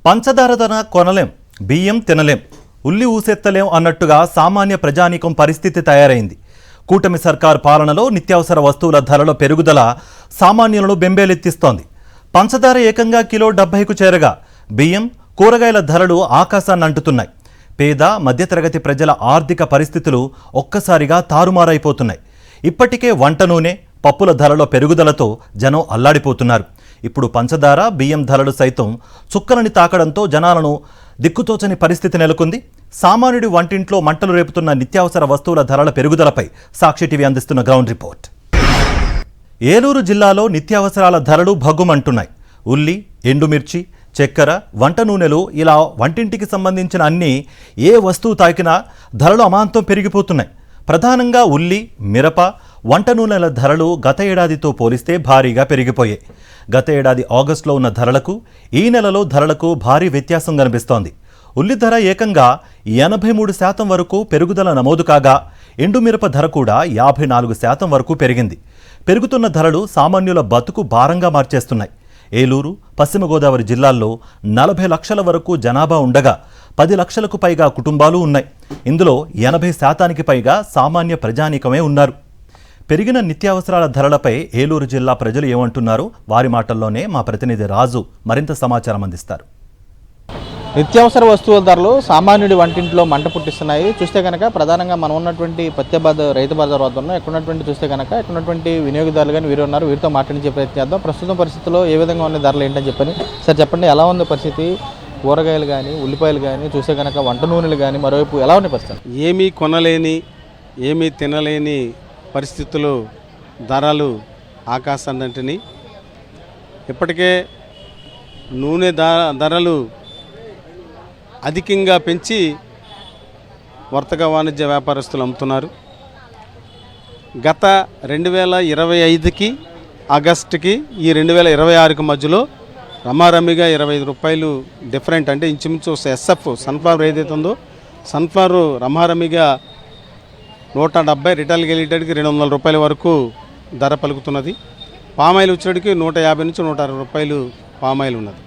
పంచదార ధర కొనలేం, బియ్యం తినలేం, ఉల్లి ఊసెత్తలేం అన్నట్టుగా సామాన్య ప్రజానీకం పరిస్థితి తయారైంది. కూటమి సర్కార్ పాలనలో నిత్యావసర వస్తువుల ధరల పెరుగుదల సామాన్యులను బెంబేలెత్తిస్తోంది. పంచదార ఏకంగా కిలో 70కు చేరగా బియ్యం, కూరగాయల ధరలు ఆకాశాన్ని అంటుతున్నాయి. పేద మధ్యతరగతి ప్రజల ఆర్థిక పరిస్థితులు ఒక్కసారిగా తారుమారైపోతున్నాయి. ఇప్పటికే వంట నూనె, పప్పుల ధరల పెరుగుదలతో జనం అల్లాడిపోతున్నారు. ఇప్పుడు పంచదార, బియ్యం ధరలు సైతం చుక్కలని తాకడంతో జనాలను దిక్కుతోచని పరిస్థితి నెలకొంది. సామాన్యుడి వంటింట్లో మంటలు రేపుతున్న నిత్యావసర వస్తువుల ధరల పెరుగుదలపై సాక్షి టీవీ అందిస్తున్న గ్రౌండ్ రిపోర్ట్. ఏలూరు జిల్లాలో నిత్యావసరాల ధరలు భగ్గుమంటున్నాయి. ఉల్లి, ఎండుమిర్చి, చక్కెర, వంట నూనెలు ఇలా వంటింటికి సంబంధించిన అన్ని ఏ వస్తువు తాకినా ధరలు అమాంతం పెరిగిపోతున్నాయి. ప్రధానంగా ఉల్లి, మిరప, వంట నూనెల ధరలు గత ఏడాదితో పోలిస్తే భారీగా పెరిగిపోయాయి. గత ఏడాది ఆగస్టులో ఉన్న ధరలకు ఈ నెలలో ధరలకు భారీ వ్యత్యాసం కనిపిస్తోంది. ఉల్లి ధర ఏకంగా 83% వరకు పెరుగుదల నమోదు కాగా ఎండుమిరప ధర కూడా 54% వరకు పెరిగింది. పెరుగుతున్న ధరలు సామాన్యుల బతుకు భారంగా మార్చేస్తున్నాయి. ఏలూరు, పశ్చిమ గోదావరి జిల్లాల్లో 40 లక్షల వరకు జనాభా ఉండగా 10 లక్షలకు పైగా కుటుంబాలు ఉన్నాయి. ఇందులో 80% పైగా సామాన్య ప్రజానీకమే ఉన్నారు. పెరిగిన నిత్యావసరాల ధరలపై ఏలూరు జిల్లా ప్రజలు ఏమంటున్నారు? వారి మాటల్లోనే మా ప్రతినిధి రాజు మరింత సమాచారం అందిస్తారు. నిత్యావసర వస్తువుల ధరలు సామాన్యుడి వంటింట్లో మంట పుట్టిస్తున్నాయి. చూస్తే కనుక ప్రధానంగా మనం ఉన్నటువంటి పత్యాబాద్ రైతు బజార్ వద్ద ఉన్నాం. ఎక్కడున్నటువంటి చూస్తే కనుక ఎక్కడున్నటువంటి వినియోగదారులు కానీ వీరు ఉన్నారు. వీరితో మాట్లాడించే ప్రయత్నం చేద్దాం. ప్రస్తుతం పరిస్థితుల్లో ఏ విధంగా ఉన్న ధరలు ఏంటని చెప్పని సార్ చెప్పండి, ఎలా ఉంది పరిస్థితి? కూరగాయలు కానీ, ఉల్లిపాయలు కానీ, చూస్తే కనుక వంట నూనెలు కానీ మరోవైపు ఎలా ఉన్నాయి పరిస్థితి? ఏమీ కొనలేని, ఏమీ తినలేని పరిస్థితులు, ధరలు ఆకాశాన్నంటిని. ఇప్పటికే నూనె ధరలు అధికంగా పెంచి వర్తక వాణిజ్య వ్యాపారస్తులు అమ్ముతున్నారు. గత 2025కి ఆగస్టుకి ఈ 2026కి మధ్యలో రమారమ్మిగా 25 రూపాయలు డిఫరెంట్, అంటే ఇంచుమించు ఎస్ఎఫ్ సన్ఫ్లవర్ ఏదైతే ఉందో సన్ఫ్లవర్ రమారమ్మిగా 170, రిటైల్కి వెళ్ళేటడికి 200 రూపాయల వరకు ధర పలుకుతున్నది. పామాయిల్ వచ్చేటికి 150 నుంచి 160 రూపాయలు పామాయిల్ ఉన్నది.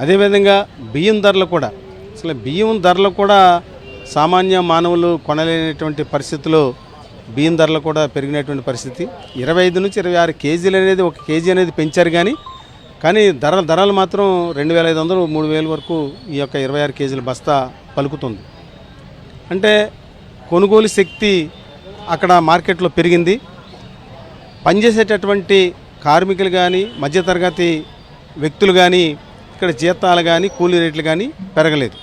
అదేవిధంగా బియ్యం ధరలు కూడా, అసలు బియ్యం ధరలు కూడా సామాన్య మానవులు కొనలేనటువంటి పరిస్థితిలో బియ్యం ధరలు కూడా పెరిగినటువంటి పరిస్థితి. 25 నుంచి 26 కేజీలు అనేది, 1 కేజీ అనేది పెంచారు. కానీ ధరలు మాత్రం 2500, 3000 వరకు ఈ యొక్క 26 కేజీల బస్తా పలుకుతుంది. అంటే కొనుగోలు శక్తి అక్కడ మార్కెట్లో పెరిగింది. పనిచేసేటటువంటి కార్మికులు కానీ, మధ్యతరగతి వ్యక్తులు కానీ, ఇక్కడ జీతాలు కానీ, కూలీ రేట్లు కానీ పెరగలేదు.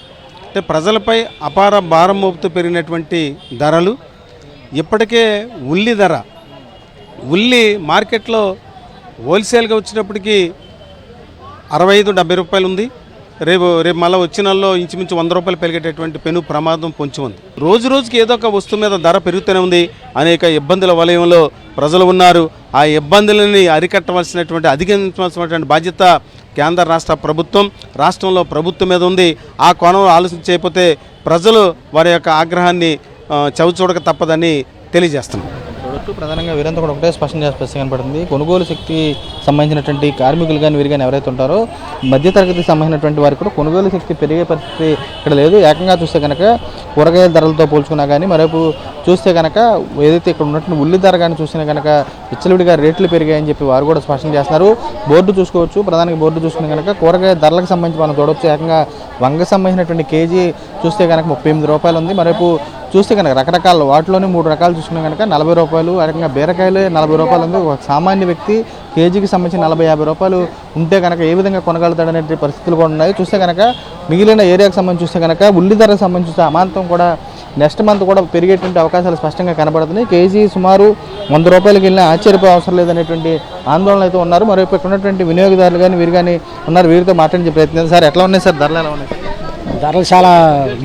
అంటే ప్రజలపై అపార భారం మోపుతూ పెరిగినటువంటి ధరలు. ఇప్పటికే ఉల్లి మార్కెట్లో హోల్సేల్గా వచ్చినప్పటికీ 65-70 రూపాయలు ఉంది. రేపు మళ్ళీ వచ్చిన నెలలో ఇంచుమించు 100 రూపాయలు పెరిగేటటువంటి పెను ప్రమాదం పొంచి ఉంది. రోజుకి ఏదో ఒక వస్తువు మీద ధర పెరుగుతూనే ఉంది. అనేక ఇబ్బందుల వలయంలో ప్రజలు ఉన్నారు. ఆ ఇబ్బందులని అధిగమించవలసినటువంటి బాధ్యత కేంద్ర రాష్ట్ర ప్రభుత్వం, రాష్ట్రంలో ప్రభుత్వం మీద ఉంది. ఆ కోణంలో ఆలోచన చేయకపోతే ప్రజలు వారి యొక్క ఆగ్రహాన్ని చవిచూడక తప్పదని తెలియజేస్తున్నాం. ప్రధానంగా వీరంతా కూడా ఒకటే స్పష్టం కనపడుతుంది. కొనుగోలు శక్తి సంబంధించినటువంటి కార్మికులు కానీ వీరు కానీ ఎవరైతే ఉంటారో మధ్యతరగతికి సంబంధించినటువంటి వారికి కూడా కొనుగోలు శక్తి పెరిగే పరిస్థితి ఇక్కడ లేదు. ఏకంగా చూస్తే కనుక కూరగాయల ధరలతో పోల్చుకున్నా కానీ, మరోవైపు చూస్తే కనుక ఏదైతే ఇక్కడ ఉన్నటువంటి ఉల్లి ధర కానీ చూసినా కనుక విచ్చలవిడిగా రేట్లు పెరిగాయని చెప్పి వారు కూడా స్పష్టం చేస్తున్నారు. బోర్డు చూసుకోవచ్చు. ప్రధానంగా బోర్డు చూసుకునే కనుక కూరగాయ ధరలకు సంబంధించి మనం చూడవచ్చు. ఏకంగా వంగ సంబంధించినటువంటి కేజీ చూస్తే కనుక 38 రూపాయలు ఉంది. మరోవైపు చూస్తే కనుక రకరకాల వాటిలోనే 3 రకాలు చూసుకున్నా కనుక 40 రూపాయలు, ఆ రకంగా బీరకాయలు 40 రూపాయలు ఉంది. ఒక సామాన్య వ్యక్తి కేజీకి సంబంధించి 40-50 రూపాయలు ఉంటే కనుక ఏ విధంగా కొనగలుగుతాడనే పరిస్థితులు కూడా ఉన్నాయి. చూస్తే కనుక మిగిలిన ఏరియాకి సంబంధించి చూస్తే కనుక ఉల్లి ధరకు సంబంధించి అమాంతం కూడా నెక్స్ట్ మంత్ కూడా పెరిగేటువంటి అవకాశాలు స్పష్టంగా కనబడుతున్నాయి. కేజీ సుమారు 100 రూపాయలకి వెళ్ళినా ఆశ్చర్యపోయే అవసరం లేదనేటువంటి ఆందోళన అయితే ఉన్నారు. మరోవైపు ఇక్కడ ఉన్నటువంటి వినియోగదారులు కానీ వీరు కానీ ఉన్నారు. వీరితో మాట్లాడించే ప్రయత్నం. సార్ ఎట్లా ఉన్నాయి సార్ ధరలు? ఎలా ఉన్నాయి? ధరలు చాలా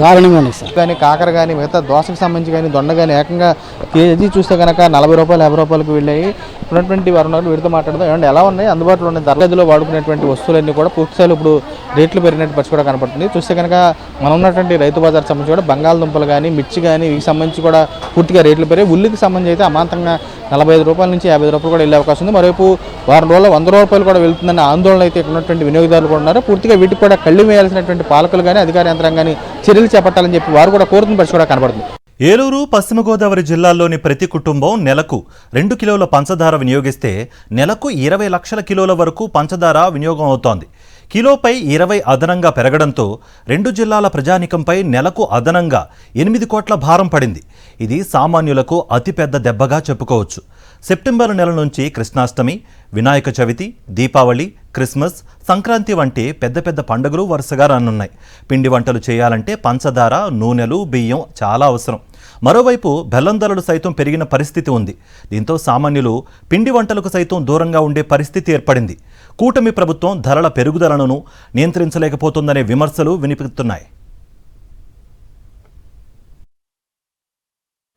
దారుణంగా ఉన్నాయి సార్. కానీ కాకర కానీ మిగతా దోశకు సంబంధించి కానీ దొండ కానీ ఏకంగా కేజీ చూస్తే కనుక 40 రూపాయలు 50 రూపాయలకు వెళ్ళాయి. ఉన్నటువంటి వారు ఉన్నారు, వీరితో మాట్లాడదాం. ఏమంటే ఎలా ఉన్నాయి అందుబాటులో ఉన్న ధరలో వాడుకునేటువంటి వస్తువులన్నీ కూడా పూర్తిస్థాయిలో ఇప్పుడు రేట్లు పెరిగినట్టు పరిస్థితి కూడా కనపడుతుంది. చూస్తే కనుక మనం ఉన్నటువంటి రైతు బజార్ సంబంధించి కూడా బంగాళదుంపలు కానీ మిర్చి కానీ వీటికి సంబంధించి కూడా పూర్తిగా రేట్లు పెరిగి ఉల్లికి సంబంధించి అయితే అమాంతంగా 45 రూపాయల నుంచి 50 రూపాయలు కూడా వెళ్ళే అవకాశం ఉంది. మరోవైపు వారం రోజుల్లో 100 రూపాయలు కూడా వెళ్తుందన్న ఆందోళన అయితే ఇక్కడ ఉన్నటువంటి వినియోగదారులు కూడా ఉన్నారు. పూర్తిగా వీటికి కూడా కళ్ళు వేయాల్సినటువంటి పాలకులు కానీ అధికార యంత్రాంగాన్ని చర్యలు చేపట్టాలని చెప్పి వారు కూడా కోరుతున్న పరిస్థితి కూడా కనబడుతుంది. ఏలూరు, పశ్చిమ గోదావరి జిల్లాల్లోని ప్రతి కుటుంబం నెలకు 2 కిలోల పంచదార వినియోగిస్తే నెలకు 20 లక్షల కిలోల వరకు పంచదార వినియోగం అవుతోంది. కిలోపై 20 అదనంగా పెరగడంతో 2 జిల్లాల ప్రజానికంపై నెలకు అదనంగా 8 కోట్ల భారం పడింది. ఇది సామాన్యులకు అతిపెద్ద దెబ్బగా చెప్పుకోవచ్చు. సెప్టెంబర్ నెల నుంచి కృష్ణాష్టమి, వినాయక చవితి, దీపావళి, క్రిస్మస్, సంక్రాంతి వంటి పెద్ద పెద్ద పండుగలు వరుసగా రానున్నాయి. పిండి వంటలు చేయాలంటే పంచదార, నూనెలు, బియ్యం చాలా అవసరం. మరోవైపు బెల్లం ధరలు సైతం పెరిగిన పరిస్థితి ఉంది. దీంతో సామాన్యులు పిండి వంటలకు సైతం దూరంగా ఉండే పరిస్థితి ఏర్పడింది. కూటమి ప్రభుత్వం ధరల పెరుగుదలను నియంత్రించలేకపోతుందనే విమర్శలు వినిపిస్తున్నాయి.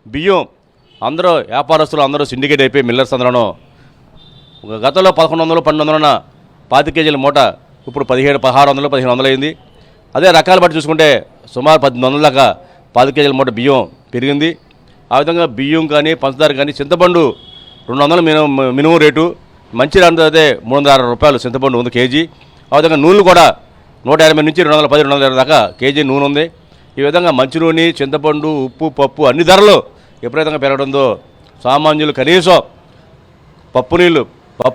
బియ్యం అందరూ వ్యాపారస్తులు అందరూ సిండికేట్ అయిపోయి మిల్లర్స్ అందరూ గతంలో 1100, 1200 5 కేజీల మూట ఇప్పుడు 1700, 1600, 1500 అయింది. అదే రకాలు బట్టి చూసుకుంటే సుమారు 1800 దాకా 5 కేజీల మూట బియ్యం పెరిగింది. ఆ విధంగా బియ్యం కానీ పంచదార కానీ చింతపండు 200 మినిమం రేటు, మంచి రంగు అయితే 360 రూపాయలు చింతపండు ఉంది కేజీ. ఆ విధంగా నూనెలు కూడా 180 నుంచి 210, 220 దాకా కేజీ నూనె ఉంది. ఈ విధంగా మంచి నూనె, చింతపండు, ఉప్పు, పప్పు అన్ని ధరలు విపరీతంగా పెరగడంతో సామాన్యులు కనీసం పప్పు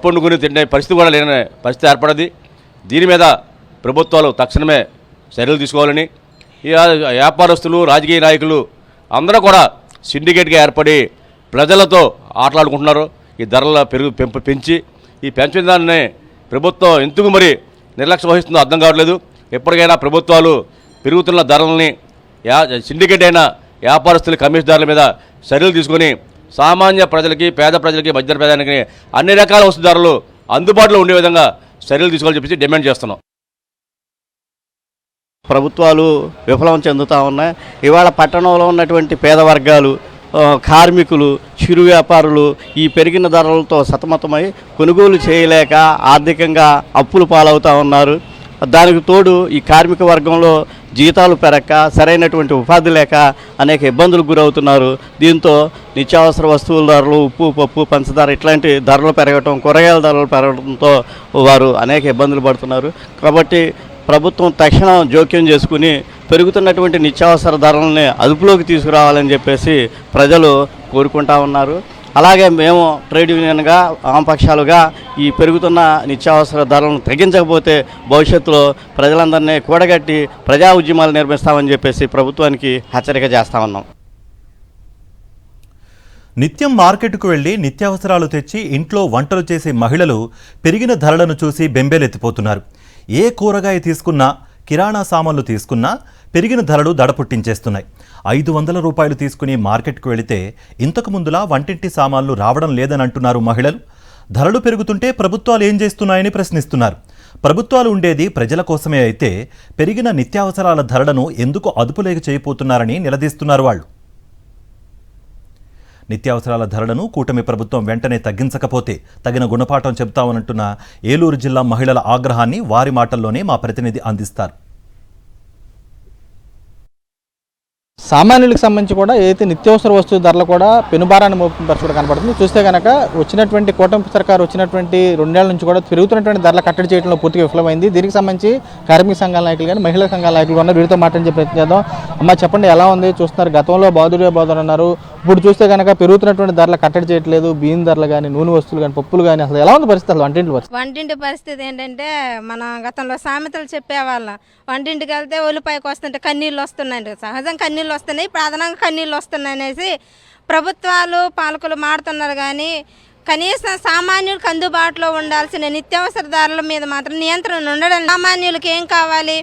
వండుకుని తినే పరిస్థితి కూడా లేని పరిస్థితి ఏర్పడింది. దీని మీద ప్రభుత్వాలు తక్షణమే చర్యలు తీసుకోవాలని ఈ వ్యాపారస్తులు, రాజకీయ నాయకులు అందరూ కూడా సిండికేట్గా ఏర్పడి ప్రజలతో ఆటలాడుకుంటున్నారు. ఈ ధరల పెంచి ఈ పెంచిన దాన్ని ప్రభుత్వం ఎందుకు మరి నిర్లక్ష్యం వహిస్తుందో అర్థం కావట్లేదు. ఎప్పటికైనా ప్రభుత్వాలు పెరుగుతున్న ధరలని సిండికేట్ అయిన వ్యాపారస్తుల కమిషనర్ల మీద చర్యలు తీసుకొని సామాన్య ప్రజలకి, పేద ప్రజలకి, మధ్య పేదానికి అన్ని రకాల వస్తు ధరలు అందుబాటులో ఉండే విధంగా చర్యలు తీసుకోవాలని చెప్పేసి డిమాండ్ చేస్తున్నాం. ప్రభుత్వాలు విఫలం చెందుతూ ఉన్నాయి. ఇవాళ పట్టణంలో ఉన్నటువంటి పేద వర్గాలు, కార్మికులు, చిరు వ్యాపారులు ఈ పెరిగిన ధరలతో సతమతమై కొనుగోలు చేయలేక ఆర్థికంగా అప్పులు పాలవుతూ ఉన్నారు. దానికి తోడు ఈ కార్మిక వర్గంలో జీతాలు పెరగక, సరైనటువంటి ఉపాధి లేక అనేక ఇబ్బందులకు గురవుతున్నారు. దీంతో నిత్యావసర వస్తువుల ధరలు, ఉప్పు, పప్పు, పంచదార ఇట్లాంటి ధరలు పెరగటం, కూరగాయల ధరలు పెరగడంతో వారు అనేక ఇబ్బందులు పడుతున్నారు. కాబట్టి ప్రభుత్వం తక్షణం జోక్యం చేసుకుని పెరుగుతున్నటువంటి నిత్యావసర ధరలని అదుపులోకి తీసుకురావాలని చెప్పేసి ప్రజలు కోరుకుంటా ఉన్నారు. అలాగే మేము ట్రేడ్ యూనియన్గా, వామపక్షాలుగా ఈ పెరుగుతున్న నిత్యావసర ధరలను తగ్గించకపోతే భవిష్యత్తులో ప్రజలందరినీ కూడగట్టి ప్రజా ఉద్యమాలు నిర్మిస్తామని చెప్పేసి ప్రభుత్వానికి హెచ్చరిక చేస్తా ఉన్నాం. నిత్యం మార్కెట్కు వెళ్లి నిత్యావసరాలు తెచ్చి ఇంట్లో వంటలు చేసే మహిళలు పెరిగిన ధరలను చూసి బెంబేలెత్తిపోతున్నారు. ఏ కూరగాయ తీసుకున్నా, కిరాణా సామాన్లు తీసుకున్నా పెరిగిన ధరలు దడ పుట్టించేస్తున్నాయి. 500 రూపాయలు తీసుకుని మార్కెట్కు వెళితే ఇంతకు ముందులా వంటింటి సామాన్లు రావడం లేదని అంటున్నారు మహిళలు. ధరలు పెరుగుతుంటే ప్రభుత్వాలు ఏం చేస్తున్నాయని ప్రశ్నిస్తున్నారు. ప్రభుత్వాలు ఉండేది ప్రజల కోసమే అయితే పెరిగిన నిత్యావసరాల ధరలను ఎందుకు అదుపులేక చేయబోతున్నారని నిలదీస్తున్నారు వాళ్ళు. నిత్యావసరాల ధరలను కూటమి ప్రభుత్వం వెంటనే తగ్గించకపోతే తగిన గుణపాఠం చెబుతామనంటున్న ఏలూరు జిల్లా మహిళల ఆగ్రహాన్ని వారి మాటల్లోనే మా ప్రతినిధి అందిస్తారు. సామాన్యులకు సంబంధించి కూడా ఏదైతే నిత్యావసర వస్తువు ధరలు కూడా పెనుభారాన్ని మోపుతున్న పరిస్థితి కూడా కనపడుతుంది. చూస్తే కనుక వచ్చినటువంటి కూటమి సర్కారు వచ్చినటువంటి 2 ఏళ్ల నుంచి కూడా పెరుగుతున్నటువంటి ధరల కట్టడి చేయడంలో పూర్తిగా విఫలమైంది. దీనికి సంబంధించి కార్మిక సంఘాల నాయకులు కానీ, మహిళా సంఘాల నాయకులు ఉన్నారు. వీరితో మాట్లాడే ప్రయత్నం చేద్దాం. అమ్మ చెప్పండి, ఎలా ఉంది? చూస్తున్నారు గతంలో బాదుడే అన్నారు, ఇప్పుడు చూస్తే కనుక పెరుగుతున్నటువంటి ధరలు కట్టడి చేయట్లేదు. బియ్యం ధరలు కానీ, నూనె వస్తువులు కానీ, పప్పులు కానీ, అసలు ఎలా ఉంది పరిస్థితి? అసలు వంటింటి పరిస్థితి ఏంటంటే, మన గతంలో సామెతలు చెప్పేవాళ్ళం. వంటింటికి వెళ్తే ఒలిపైకి వస్తుంటే కన్నీళ్ళు వస్తున్నాయి, సహజంగా కన్నీళ్ళు వస్తున్నాయి, ఇప్పుడు అదనంగా కన్నీళ్ళు వస్తున్నాయి అనేసి ప్రభుత్వాలు, పాలకులు మాడుతున్నారు. కానీ కనీసం సామాన్యులకు అందుబాటులో ఉండాల్సిన నిత్యావసర ధరల మీద మాత్రం నియంత్రణ ఉండడం. సామాన్యులకి ఏం కావాలి?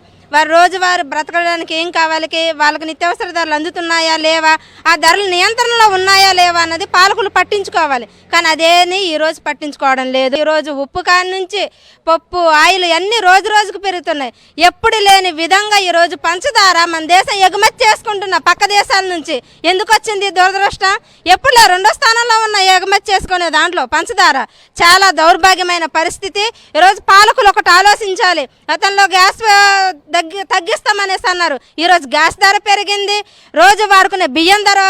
రోజువారు బ్రతకడానికి ఏం కావాలి, వాళ్ళకి నిత్యావసర ధరలు అందుతున్నాయా లేవా, ఆ ధరలు నియంత్రణలో ఉన్నాయా లేవా అన్నది పాలకులు పట్టించుకోవాలి. కానీ అదేని ఈరోజు పట్టించుకోవడం లేదు. ఈరోజు ఉప్పు కాని నుంచి పప్పు, ఆయిల్ అన్నీ రోజు రోజుకు పెరుగుతున్నాయి. ఎప్పుడు లేని విధంగా ఈరోజు పంచదార మన దేశం ఎగుమతి చేసుకుంటున్న పక్క దేశాల నుంచి ఎందుకు వచ్చింది దురదృష్టం? ఎప్పుడు రెండో స్థానంలో ఉన్న ఎగుమతి చేసుకునే దాంట్లో పంచదార చాలా దౌర్భాగ్యమైన పరిస్థితి. ఈరోజు పాలకులు ఒకటి ఆలోచించాలి. గతంలో గ్యాస్ తగ్గిస్తామనేసి అన్నారు. ఈరోజు గ్యాస్ ధర పెరిగింది. రోజు వాడుకునే బియ్యం ధర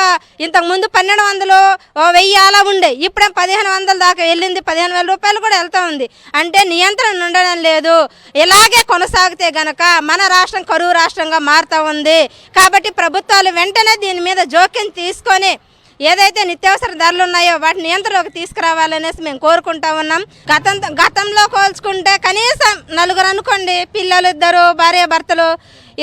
ఇంతకుముందు 1200, 1000 అలా ఉండే, ఇప్పుడే 1500 దాకా వెళ్ళింది. 15,000 రూపాయలు కూడా వెళ్తూ ఉంది. అంటే నియంత్రణ ఉండడం లేదు. ఇలాగే కొనసాగితే గనక మన రాష్ట్రం కరువు రాష్ట్రంగా మారుతూ ఉంది. కాబట్టి ప్రభుత్వాలు వెంటనే దీని మీద జోక్యం తీసుకొని ఏదైతే నిత్యావసర ధరలు ఉన్నాయో వాటి నియంత్రణలోకి తీసుకురావాలనేసి మేము కోరుకుంటా ఉన్నాం. గతంలో పోల్చుకుంటే కనీసం 4 అనుకోండి, పిల్లలు 2, భార్యాభర్తలు.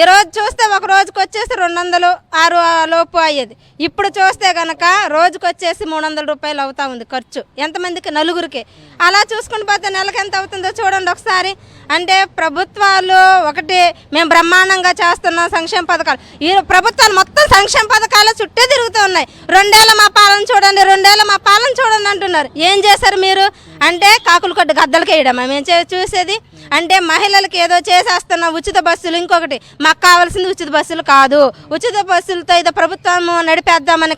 ఈరోజు చూస్తే ఒక రోజుకి వచ్చేసి 200, 6 లోపు అయ్యేది. ఇప్పుడు చూస్తే కనుక రోజుకి వచ్చేసి 300 రూపాయలు అవుతా ఉంది ఖర్చు. ఎంతమందికి? 4గురికి. అలా చూసుకుని పోతే నెలకు ఎంత అవుతుందో చూడండి ఒకసారి. అంటే ప్రభుత్వాలు ఒకటి మేము బ్రహ్మాండంగా చేస్తున్నాం సంక్షేమ పథకాలు. ఈ ప్రభుత్వాలు మొత్తం సంక్షేమ పథకాల చుట్టే తిరుగుతూ ఉన్నాయి. 2 ఏళ్ళ మా పాలన చూడండి, 2 ఏళ్ళ మా పాలన చూడండి అంటున్నారు. ఏం చేశారు మీరు? అంటే కాకులు కొట్టి గద్దలకి వేయడమా మేము చూసేది? అంటే మహిళలకు ఏదో చేసేస్తున్న ఉచిత బస్సులు, ఇంకొకటి మాకు కావాల్సింది ఉచిత బస్సులు కాదు. ఉచిత బస్సులతో ఏదో ప్రభుత్వం నడిపేద్దామని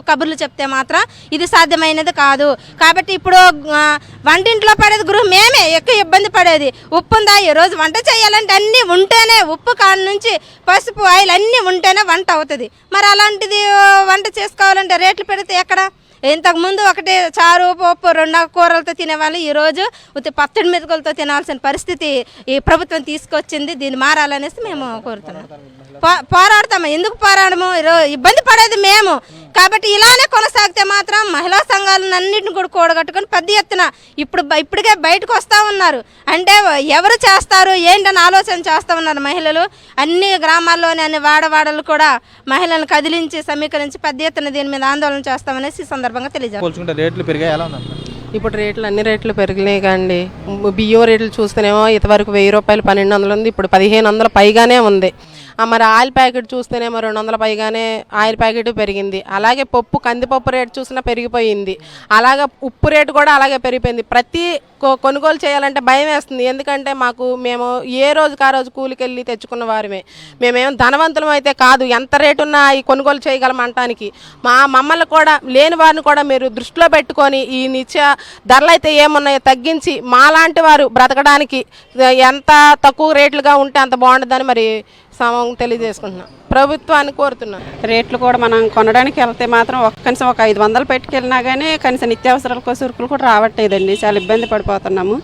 కబుర్లు చెప్తే మాత్రం ఇది సాధ్యమైనది కాదు. కాబట్టి ఇప్పుడు వంటింట్లో పడేది మేమే ఎక్కువ ఇబ్బంది పడేది. ఉప్పు ఉందా? ఈరోజు వంట చేయాలంటే అన్నీ ఉంటేనే, ఉప్పు కాడి నుంచి పసుపు, ఆయిల్ అన్నీ ఉంటేనే వంట అవుతుంది. మరి అలాంటిది వంట చేసుకోవాలంటే రేట్లు పెడితే ఎక్కడ? ఇంతకుముందు ఒకటి చారు, పప్పు, 2 కూరలతో తినేవాళ్ళు. ఈరోజు పచ్చడి మెతుకులతో తినాల్సిన పరిస్థితి ఈ ప్రభుత్వం తీసుకొచ్చింది. దీన్ని మారాలనేసి మేము కోరుతున్నాం. పోరాడతాము. ఎందుకు పోరాడము? ఇబ్బంది పడేది మేము. కాబట్టి ఇలానే కొనసాగితే మాత్రం మహిళా సంఘాలను అన్నింటిని కూడా కూడగట్టుకొని పెద్ద ఎత్తున ఇప్పటికే బయటకు వస్తూ ఉన్నారు. అంటే ఎవరు చేస్తారు ఏంటని ఆలోచన చేస్తూ ఉన్నారు మహిళలు. అన్ని గ్రామాల్లోని, అన్ని వాడవాడలు కూడా మహిళలను కదిలించి సమీకరించి పెద్ద ఎత్తున దీని మీద ఆందోళన చేస్తామనేసి ఈ సందర్భంగా తెలియజేస్తాం. రేట్లు పెరిగాయి ఎలా ఉందండి? ఇప్పుడు రేట్లు అన్ని రేట్లు పెరిగినాయి కండి. బియ్యం రేట్లు చూస్తేనేమో ఇంతవరకు 1000 రూపాయలు 1200 ఉంది, ఇప్పుడు 1500 పైగానే ఉంది. మరి ఆయిల్ ప్యాకెట్ చూస్తేనేమో 200 పైగానే ఆయిల్ ప్యాకెట్ పెరిగింది. అలాగే కందిపప్పు రేటు చూసినా పెరిగిపోయింది. అలాగే ఉప్పు రేటు కూడా అలాగే పెరిగిపోయింది. ప్రతి కొనుగోలు చేయాలంటే భయం వేస్తుంది. ఎందుకంటే మేము ఏ రోజుకి ఆ రోజు కూలికి వెళ్ళి తెచ్చుకున్న వారమే. మేమేం ధనవంతులం అయితే కాదు, ఎంత రేటున్నా ఈ కొనుగోలు చేయగలం అంటానికి. మమ్మల్ని కూడా, లేని వారిని కూడా మీరు దృష్టిలో పెట్టుకొని ఈ నిత్య ధరలు అయితే ఏమున్నాయో తగ్గించి మాలాంటి వారు బ్రతకడానికి ఎంత తక్కువ రేట్లుగా ఉంటే అంత బాగుంటుందని మరి తెలియజేసుకుంటున్నాం. ప్రభుత్వాన్ని కోరుతున్నాం. రేట్లు కూడా మనం కొనడానికి వెళ్తే మాత్రం కనీసం ఒక 500 పెట్టుకెళ్ళినా కానీ కనీసం నిత్యావసరాలకు సరుకులు కూడా రావట్లేదండి. చాలా ఇబ్బంది పడిపోతున్నాము.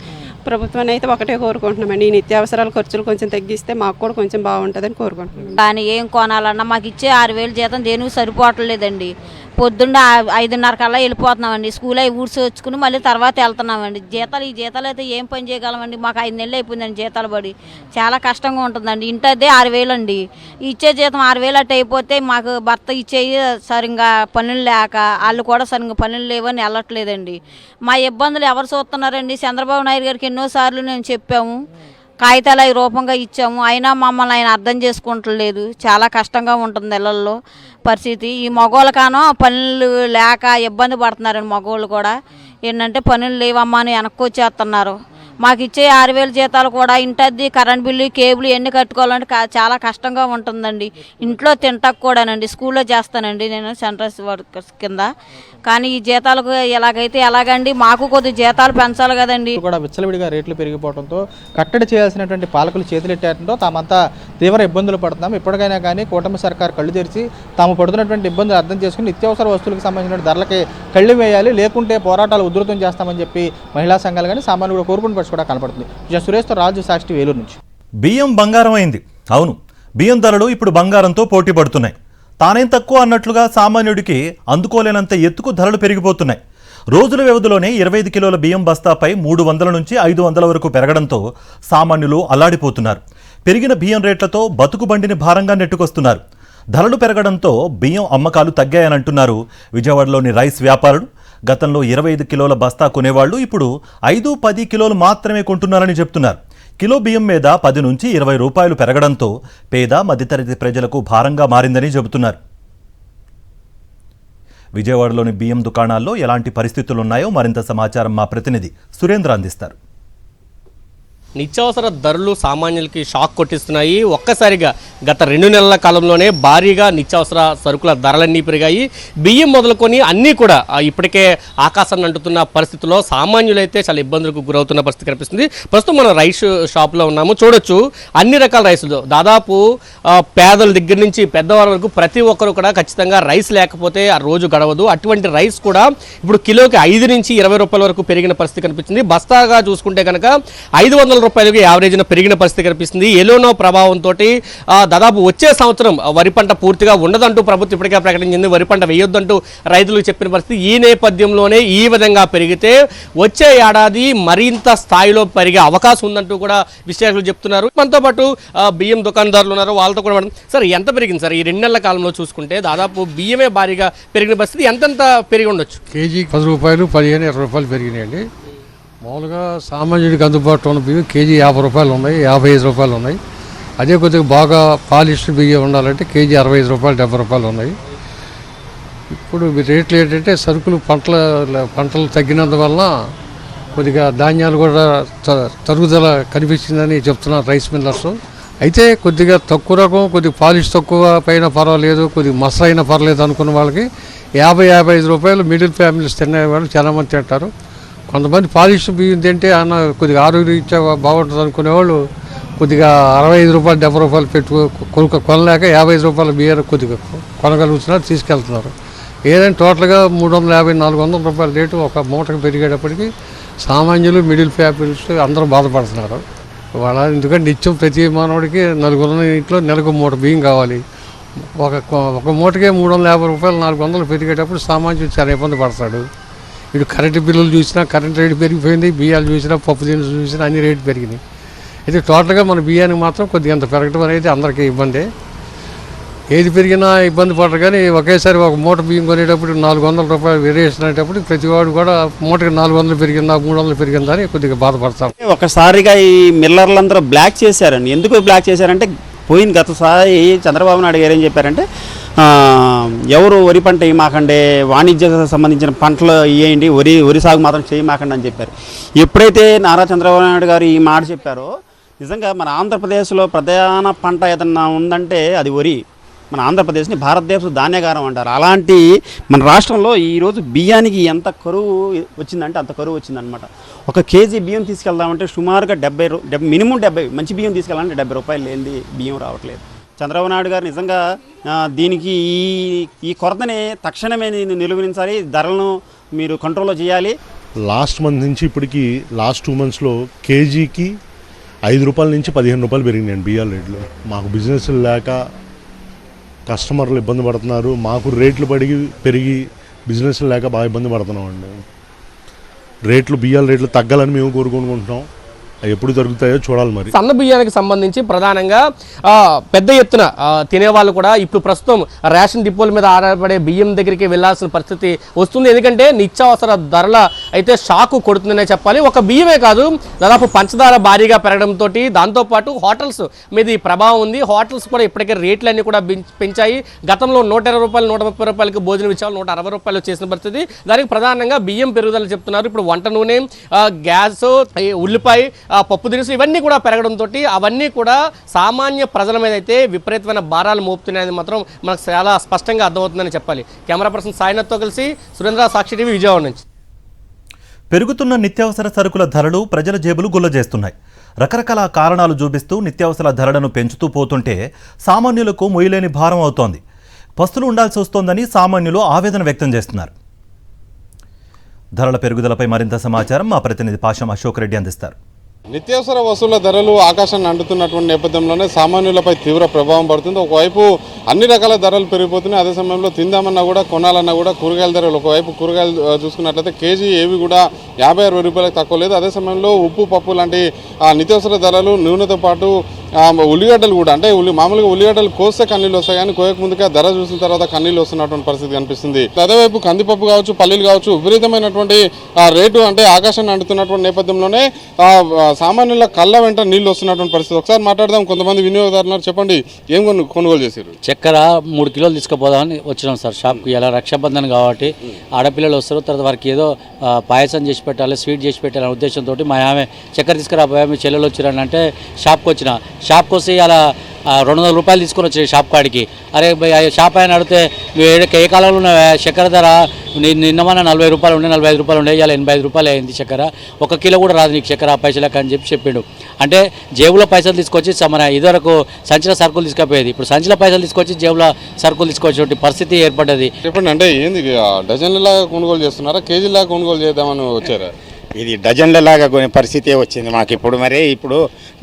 ప్రభుత్వాన్ని అయితే ఒకటే కోరుకుంటున్నామండి, ఈ నిత్యావసరాల ఖర్చులు కొంచెం తగ్గిస్తే మాకు కూడా కొంచెం బాగుంటుందని కోరుకుంటున్నాం. కానీ ఏం కొనాలన్నా మాకు ఇచ్చే 6000 జీతం దేనికి సరిపోవట్లేదండి. పొద్దున్న 5:30 కల్లా వెళ్ళిపోతున్నామండి. స్కూల్ అవి ఊడ్చి వచ్చుకుని మళ్ళీ తర్వాత వెళ్తున్నామండి. ఈ జీతాలు అయితే ఏం పని చేయగలమండి? మాకు 5 నెలలు అయిపోయిందండి జీతాలు పడి. చాలా కష్టంగా ఉంటుందండి. ఇంటదే 6000 అండి. ఇచ్చే జీతం 6000 అట్టు అయిపోతే మాకు భర్త ఇచ్చేవి సరిగ్గా పనులు లేక, వాళ్ళు కూడా సరిగ్గా పనులు లేవని వెళ్ళట్లేదండి. మా ఇబ్బందులు ఎవరు చూస్తున్నారండి? చంద్రబాబు నాయుడు గారికి ఎన్నోసార్లు నేను చెప్పాము, కాగితాలు అవి రూపంగా ఇచ్చాము. అయినా మమ్మల్ని ఆయన అర్థం చేసుకుంటలేదు. చాలా కష్టంగా ఉంటుంది ఇళ్లల్లో పరిస్థితి. ఈ మగవాళ్ళకానో పనులు లేక ఇబ్బంది పడుతున్నారండి. మగవాళ్ళు కూడా ఏంటంటే పనులు లేవమ్మా అని వెనక్కి వచ్చేస్తున్నారు. మాకు ఇచ్చే 6000 జీతాలు కూడా ఇంటద్ది, కరెంట్ బిల్లు, కేబుల్ ఎన్ని కట్టుకోవాలంటే చాలా కష్టంగా ఉంటుందండి. ఇంట్లో తింటాకు కూడానండి. స్కూల్లో చేస్తానండి నేను సెంట్రల్ వర్కర్స్ కింద. కానీ ఈ జీతాలకు ఎలాగైతే ఎలాగండి? మాకు కొద్ది జీతాలు పెంచాలి కదండి. కూడా విచ్చలవిడిగా రేట్లు పెరిగిపోవడంతో కట్టడి చేయాల్సినటువంటి పాలకులు చేతులెట్టడంతో తామంతా తీవ్ర ఇబ్బందులు పడుతున్నాం. ఇప్పటికైనా కానీ కూటమి సర్కార్ కళ్ళు తెరిచి తాము పడుతున్నటువంటి ఇబ్బందులు అర్థం చేసుకుని నిత్యావసర వస్తువులకు సంబంధించిన ధరలకి కళ్ళు వేయాలి, లేకుంటే పోరాటాలు ఉధృతం చేస్తామని చెప్పి మహిళా సంఘాలు కానీ సామాన్యులు కూడా కోరుకుని కూడా కనపడుతుంది. సురేష్తో రాజు, సాక్షి, వేలూరు నుంచి. బియ్యం బంగారం అయింది. అవును, బియ్యం ధరలు ఇప్పుడు బంగారంతో పోటీ పడుతున్నాయి. తానేం తక్కువ అన్నట్లుగా సామాన్యుడికి అందుకోలేనంత ఎత్తుకు ధరలు పెరిగిపోతున్నాయి. రోజుల వ్యవధిలోనే 25 కిలోల బియ్యం బస్తాపై 300 నుంచి 500 వరకు పెరగడంతో సామాన్యులు అల్లాడిపోతున్నారు. పెరిగిన బియ్యం రేట్లతో బతుకు బండిని భారంగా నెట్టుకొస్తున్నారు. ధరలు పెరగడంతో బియ్యం అమ్మకాలు తగ్గాయనంటున్నారు విజయవాడలోని రైస్ వ్యాపారులు. గతంలో 25 కిలోల బస్తా కొనేవాళ్లు ఇప్పుడు 5-10 కిలోలు మాత్రమే కొంటున్నారని చెప్తున్నారు. కిలో బియ్యం మీద 10 నుంచి 20 రూపాయలు పెరగడంతో పేద మధ్యతరగతి ప్రజలకు భారంగా మారిందని చెబుతున్నారు. విజయవాడలోని బియ్యం దుకాణాల్లో ఎలాంటి పరిస్థితులున్నాయో మరింత సమాచారం మా ప్రతినిధి సురేంద్ర అందిస్తారు. నిత్యావసర ధరలు సామాన్యులకి షాక్ కొట్టిస్తున్నాయి. ఒక్కసారిగా గత 2 నెలల కాలంలోనే భారీగా నిత్యావసర సరుకుల ధరలన్నీ పెరిగాయి. బియ్యం మొదలుకొని అన్నీ కూడా ఇప్పటికే ఆకాశాన్ని అంటుతున్న పరిస్థితుల్లో సామాన్యులైతే చాలా ఇబ్బందులకు గురవుతున్న పరిస్థితి కనిపిస్తుంది. ప్రస్తుతం మనం రైస్ షాప్లో ఉన్నాము. చూడొచ్చు అన్ని రకాల రైసులు, దాదాపు పేదల దగ్గర నుంచి పెద్దవారి వరకు ప్రతి ఒక్కరు కూడా ఖచ్చితంగా రైస్ లేకపోతే ఆ రోజు గడవదు. అటువంటి రైస్ కూడా ఇప్పుడు కిలోకి 5 నుంచి 20 రూపాయల వరకు పెరిగిన పరిస్థితి కనిపిస్తుంది. బస్తాగా చూసుకుంటే కనుక 500 రూపాయలకి యావరేజ్న పెరిగిన పరిస్థితి కనిపిస్తుంది. ఎలోనో ప్రభావంతో దాదాపు వచ్చే సంవత్సరం వరి పంట పూర్తిగా ఉండదంటూ ప్రభుత్వం ఇప్పటికే ప్రకటించింది. వరి పంట వేయొద్దంటూ రైతులకు చెప్పిన పరిస్థితి. ఈ నేపథ్యంలోనే ఈ విధంగా పెరిగితే వచ్చే ఏడాది మరింత స్థాయిలో పెరిగే అవకాశం ఉందంటూ కూడా విశ్లేషకులు చెప్తున్నారు. మనతో పాటు బియ్యం దుకాణదారులు ఉన్నారు, వాళ్ళతో కూడా సార్ ఎంత పెరిగింది సార్ ఈ 2 నెలల కాలంలో చూసుకుంటే? దాదాపు బియ్యమే భారీగా పెరిగిన పరిస్థితి, ఎంతెంత పెరిగి ఉండొచ్చు? కేజీ 10 రూపాయలు, 15-20 రూపాయలు పెరిగినాయండి. మామూలుగా సామాన్యుడికి అందుబాటులో ఉన్న బియ్యం కేజీ 50 రూపాయలు ఉన్నాయి, 55 రూపాయలు ఉన్నాయి. అదే కొద్దిగా బాగా పాలిష్డ్ బియ్యం ఉండాలంటే కేజీ 65 రూపాయలు, 70 రూపాయలు ఉన్నాయి. ఇప్పుడు రేట్లు ఏంటంటే సరుకులు పంటలు తగ్గినందువలన కొద్దిగా ధాన్యాలు కూడా తరుగుదల కనిపించిందని చెప్తున్నారు రైస్ మిల్లర్స్. అయితే కొద్దిగా తక్కువ రకం, కొద్దిగా పాలిష్ తక్కువ పైన పర్వాలేదు, కొద్దిగా మసలైనా పర్లేదు అనుకున్న వాళ్ళకి 50-55 రూపాయలు మిడిల్ ఫ్యామిలీస్ తినే వాళ్ళు చాలామంది తింటారు. కొంతమంది పాలిష్ బియ్యం తింటే అన్న కొద్దిగా ఆరోగ్యరీత్యా బాగుంటుంది అనుకునేవాళ్ళు కొద్దిగా 65 రూపాయలు, 70 రూపాయలు కొనలేక 55 రూపాయల బియ్యం కొద్దిగా కొనగలుగుతున్నారు, తీసుకెళ్తున్నారు. ఏదైనా టోటల్గా 350-400 రూపాయల రేటు ఒక మూటకు పెరిగేటప్పటికి సామాన్యులు, మిడిల్ ఫ్యామిలీస్ అందరూ బాధపడుతున్నారు. వాళ్ళ ఎందుకంటే నిత్యం ప్రతి మానవుడికి 4 ఇంట్లో నెలకు మూట బియ్యం కావాలి. ఒక మూటకే 350 రూపాయలు, 400 పెరిగేటప్పుడు సామాన్యులు చాలా ఇబ్బంది పడతాడు. ఇటు కరెంటు బిల్లులు చూసినా కరెంట్ రేటు పెరిగిపోయింది, బియ్యాలు చూసినా పప్పు దినుసులు చూసినా అన్ని రేటు పెరిగినాయి. అయితే టోటల్గా మన బియ్యానికి మాత్రం కొద్దిగా అంత పెరగడం అనేది అందరికీ ఇబ్బందే. ఏది పెరిగినా ఇబ్బంది పడరు, కానీ ఒకేసారి ఒక మూట బియ్యం కొనేటప్పుడు 400 రూపాయలు వేరియేషన్ అనేటప్పుడు ప్రతివాడు కూడా మూటకి 400 పెరిగిందా, 300 పెరిగిందా అని కొద్దిగా బాధపడతారు. ఒకసారిగా ఈ మిల్లర్లందరూ బ్లాక్ చేశారండి. ఎందుకు బ్లాక్ చేశారంటే గతసారి చంద్రబాబు నాయుడు గారు ఏం చెప్పారంటే ఎవరు వరి పంట వేయమాకండి, వాణిజ్య సంబంధించిన పంటలు వేయండి, వరి సాగు మాత్రం చేయమాకండి అని చెప్పారు. ఎప్పుడైతే నారా చంద్రబాబు నాయుడు గారు ఈ మాట చెప్పారో నిజంగా మన ఆంధ్రప్రదేశ్లో ప్రధాన పంట ఏదన్నా ఉందంటే అది వరి. మన ఆంధ్రప్రదేశ్ని భారతదేశ ధాన్యాగారం అంటారు. అలాంటి మన రాష్ట్రంలో ఈరోజు బియ్యానికి ఎంత కరువు వచ్చిందంటే అంత కరువు వచ్చిందనమాట. ఒక కేజీ బియ్యం తీసుకెళ్దామంటే సుమారుగా 70 మినిమం 70, మంచి బియ్యం తీసుకెళ్ళాలంటే 70 రూపాయలు లేనిది బియ్యం రావట్లేదు. చంద్రబాబు నాయుడు గారు నిజంగా దీనికి ఈ కొరతని తక్షణమే నిలువరించాలి, ధరలను మీరు కంట్రోల్లో చేయాలి. లాస్ట్ మంత్ నుంచి ఇప్పటికి లాస్ట్ 2 మంత్స్లో కేజీకి 5 రూపాయల నుంచి 15 రూపాయలు పెరిగినాయండి బియ్యాల రేట్లు. మాకు బిజినెస్ లేక కస్టమర్లు ఇబ్బంది పడుతున్నారు, మాకు రేట్లు పెరిగి బిజినెస్ లేక బాగా ఇబ్బంది పడుతున్నాం అండి. బియ్యాల రేట్లు తగ్గాలని మేము కోరుకుంటున్నాం. ఎప్పుడు జరుగుతాయో చూడాలి. మరి సన్న బియ్యానికి సంబంధించి ప్రధానంగా పెద్ద ఎత్తున తినేవాళ్ళు కూడా ఇప్పుడు ప్రస్తుతం రేషన్ డిపోల మీద ఆధారపడే బియ్యం దగ్గరికి వెళ్లాల్సిన పరిస్థితి వస్తుంది. ఎందుకంటే నిత్యావసర ధరల అయితే షాకు కొడుతుందనే చెప్పాలి. ఒక బియ్యమే కాదు, దాదాపు పంచదార భారీగా పెరగడంతో దాంతోపాటు హోటల్స్ మీద ఈ ప్రభావం ఉంది. హోటల్స్ కూడా ఇప్పటికే రేట్లన్నీ కూడా పెంచాయి. గతంలో 120 రూపాయలు, 130 రూపాయలకి భోజనం ఇచ్చారు, 160 రూపాయలు చేసిన పరిస్థితి. దానికి ప్రధానంగా బియ్యం పెరుగుదల చెప్తున్నారు. ఇప్పుడు వంట నూనె, గ్యాస్, ఉల్లిపాయ, పప్పు దినుసులు ఇవన్నీ కూడా పెరగడంతో అవన్నీ కూడా సామాన్య ప్రజల మీద అయితే విపరీతమైన భారాలు మోపుతున్నాయని మాత్రం మనకు చాలా స్పష్టంగా అర్థమవుతుందని చెప్పాలి. కెమెరా పర్సన్ సాయినాథ్తో కలిసి సురేంద్ర, సాక్షి టీవీ, విజయవాడ నుంచి. పెరుగుతున్న నిత్యావసర సరుకుల ధరలు ప్రజల జేబులు గుల్లజేస్తున్నాయి. రకరకాల కారణాలు చూపిస్తూ నిత్యావసర ధరలను పెంచుతూ పోతుంటే సామాన్యులకు మొయ్యలేని భారం అవుతోంది. పస్తులు ఉండాల్సి వస్తోందని సామాన్యులు ఆవేదన వ్యక్తం చేస్తున్నారు. ధరల పెరుగుదలపై మరింత సమాచారం మా ప్రతినిధి పాషం అశోక్ రెడ్డి అందిస్తారు. నిత్యావసర వస్తువుల ధరలు ఆకాశాన్ని అంటుతున్నటువంటి నేపథ్యంలోనే సామాన్యులపై తీవ్ర ప్రభావం పడుతుంది. ఒకవైపు అన్ని రకాల ధరలు పెరిగిపోతున్నాయి, అదే సమయంలో తిందామన్నా కూడా కొనాలన్నా కూడా కూరగాయల ధరలు, ఒకవైపు కూరగాయలు చూసుకున్నట్లయితే కేజీ ఏవి కూడా 50-60 రూపాయలకు తక్కువ లేదు. అదే సమయంలో ఉప్పు, పప్పు లాంటి నిత్యావసర ధరలు నూనెతో పాటు ఉల్లిగడ్డలు కూడా అంటే మామూలుగా ఉల్లిగడ్డలు కోస్తే కన్నీళ్ళు వస్తాయి కానీ కోయక ముందుగా ధర చూసిన తర్వాత కన్నీళ్ళు వస్తున్నటువంటి పరిస్థితి కనిపిస్తుంది. అదేవైపు కందిపప్పు కావచ్చు, పల్లీలు కావచ్చు, విపరీతమైనటువంటి రేటు అంటే ఆకాశాన్ని అంటుతున్నటువంటి నేపథ్యంలోనే సామాన్యుల కళ్ళ వెంట నీళ్లు వస్తున్నటువంటి పరిస్థితి. ఒకసారి మాట్లాడదాం. కొంతమంది వినియోగదారులు చెప్పండి, ఏం కొనుగోలు చేశారు? చక్కెర 3 కిలోలు తీసుకుపోదామని వచ్చినాం సార్ షాప్కి. ఇలా రక్షాబంధన్ కాబట్టి ఆడపిల్లలు వస్తారు, తర్వాత వారికి ఏదో పాయసం చేసి పెట్టాలి, స్వీట్ చేసి పెట్టాలనే ఉద్దేశంతో మా ఆమె చక్కెర తీసుకురాబోయా మీ చెల్లెలు వచ్చిరని అంటే షాప్కి వచ్చిన. షాప్కి వస్తే అలా 200 రూపాయలు తీసుకొని వచ్చాయి షాప్ కాడికి. అరే షాప్ ఆయన అడిగితే నువ్వు ఏ కాలంలో ఉన్న చక్కెర ధర నిన్నమన్నా 40 రూపాయలు ఉండే, 45 రూపాయలు ఉండే, ఇవాళ 85 రూపాయలు అయింది చక్కెర, 1 కిలో కూడా రాదు నీకు చక్కెర పైసలకు అని చెప్పిండు. అంటే జేబులో పైసలు తీసుకొచ్చి మన ఇదివరకు సంచిలో సరుకులు తీసుకుపోయేది, ఇప్పుడు సంచిలో పైసలు తీసుకొచ్చి జేబులో సరుకులు తీసుకొచ్చే పరిస్థితి ఏర్పడ్డది. చెప్పండి, అంటే ఏంది డజన్లలాగా కొనుగోలు చేస్తున్నారా, కేజీలాగా కొనుగోలు చేద్దామని వచ్చారా? ఇది డజన్లలాగా కొనే పరిస్థితి వచ్చింది మాకు ఇప్పుడు. మరి ఇప్పుడు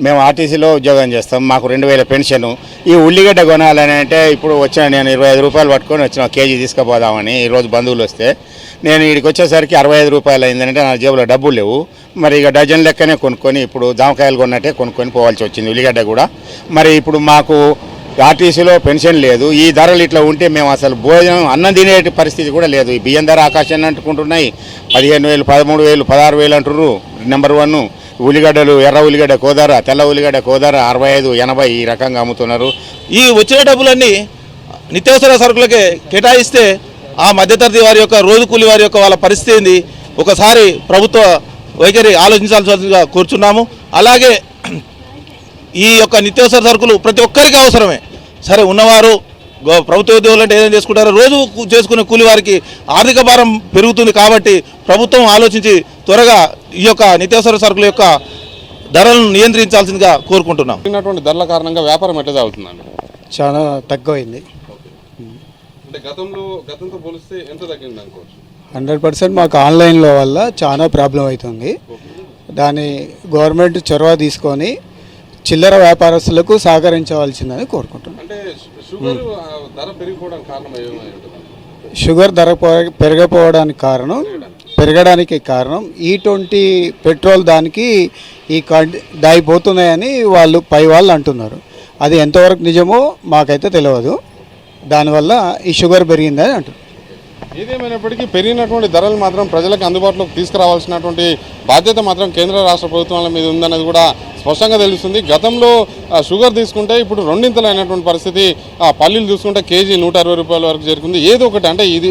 మేము ఆర్టీసీలో ఉద్యోగం చేస్తాం, మాకు 2000 పెన్షను. ఈ ఉల్లిగడ్డ కొనాలని అంటే ఇప్పుడు వచ్చిన నేను 25 రూపాయలు పట్టుకొని వచ్చిన కేజీ తీసుకుపోదామని. ఈరోజు బంధువులు వస్తే నేను ఇక్కడికి వచ్చేసరికి 65 రూపాయలు అయిందంటే నా జేబులో డబ్బులు లేవు. మరి ఇక డజన్ లెక్కనే కొనుక్కొని ఇప్పుడు జామకాయలు కొన్నట్టే కొనుక్కొని పోవాల్సి వచ్చింది ఉల్లిగడ్డ కూడా. మరి ఇప్పుడు మాకు ఆర్టీసీలో పెన్షన్ లేదు. ఈ ధరలు ఇట్లా ఉంటే మేము అసలు భోజనం అన్నం తినే పరిస్థితి కూడా లేదు. ఈ బియ్యం ధర ఆకాశాన్ని అంటుకుంటున్నాయి. 15,000, 13,000, 16,000 అంటున్నారు. నెంబర్ 1 ఉల్లిగడ్డలు, ఎర్ర ఉల్లిగడ్డ కోదర, తెల్ల ఉల్లిగడ్డ కోదర 65, 80 ఈ రకంగా అమ్ముతున్నారు. ఈ వచ్చిన డబ్బులన్నీ నిత్యావసర సరుకులకే కేటాయిస్తే ఆ మధ్యతరగతి వారి యొక్క రోజు కూలి వారి యొక్క వాళ్ళ పరిస్థితి ఏంది ఒకసారి ప్రభుత్వ వైఖరి ఆలోచించాల్సిందిగా కోరుచున్నాము. అలాగే ఈ యొక్క నిత్యావసర సరుకులు ప్రతి ఒక్కరికి అవసరమే. సరే ఉన్నవారు ప్రభుత్వ ఉద్యోగులు అంటే ఏదైనా చేసుకుంటారో రోజు చేసుకునే కూలి వారికి ఆర్థిక భారం పెరుగుతుంది. కాబట్టి ప్రభుత్వం ఆలోచించి త్వరగా ఈ యొక్క నిత్యావసర సరుకుల యొక్క ధరలను నియంత్రించాల్సిందిగా కోరుకుంటున్నాం. ధరల కారణంగా వ్యాపారం ఎట్లా సాగుతుందండి? చాలా తక్కువైంది. అంటే గతంతో పోలిస్తే ఎంత తగ్గింది అనుకోవచ్చు? 100% మాకు ఆన్లైన్లో వల్ల చాలా ప్రాబ్లం అవుతుంది. దాన్ని గవర్నమెంట్ చొరవ తీసుకొని చిల్లర వ్యాపారస్తులకు సహకరించవలసిందని కోరుకుంటున్నాను. అంటే షుగర్ ధర పెరిగిపోవడానికి కారణం ఏమై ఉంటుంది? షుగర్ ధర పెరగడానికి కారణం E20 పెట్రోల్ దానికి దాయిపోతున్నాయని పై వాళ్ళు అంటున్నారు. అది ఎంతవరకు నిజమో మాకైతే తెలియదు. దానివల్ల ఈ షుగర్ పెరిగిందని అంటున్నారు. ఏదేమైనప్పటికీ పెరిగినటువంటి ధరలు మాత్రం ప్రజలకు అందుబాటులోకి తీసుకురావాల్సినటువంటి బాధ్యత మాత్రం కేంద్ర రాష్ట్ర ప్రభుత్వాల మీద ఉందన్నది కూడా స్పష్టంగా తెలుస్తుంది. గతంలో షుగర్ తీసుకుంటే ఇప్పుడు రెండింతలైనటువంటి పరిస్థితి. పల్లీలు చూసుకుంటే కేజీ 160 రూపాయల వరకు చేరుకుంది. ఏదో ఒకటి అంటే ఇది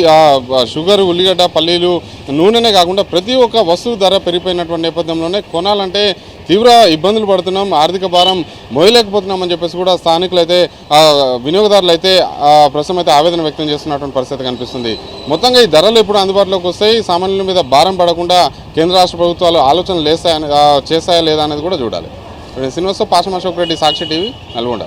షుగర్, ఉల్లిగడ్డ, పల్లీలు, నూనెనే కాకుండా ప్రతి ఒక్క వస్తువు ధర పెరిగిపోయినటువంటి నేపథ్యంలోనే కొనాలంటే తీవ్ర ఇబ్బందులు పడుతున్నాం, ఆర్థిక భారం మోయలేకపోతున్నామని చెప్పేసి కూడా స్థానికులు అయితే వినియోగదారులు అయితే ప్రస్తుతం అయితే ఆవేదన వ్యక్తం చేస్తున్నటువంటి పరిస్థితి కనిపిస్తుంది. మొత్తంగా ఈ ధరలు ఎప్పుడు అందుబాటులోకి వస్తాయి, సామాన్యుల మీద భారం పడకుండా కేంద్ర రాష్ట్ర ప్రభుత్వాలు ఆలోచనలు చేస్తాయా లేదా అనేది కూడా చూడాలి. శ్రీనివాసరావు, పాషం అశోక్ రెడ్డి, సాక్షి టీవీ, నల్గొండ.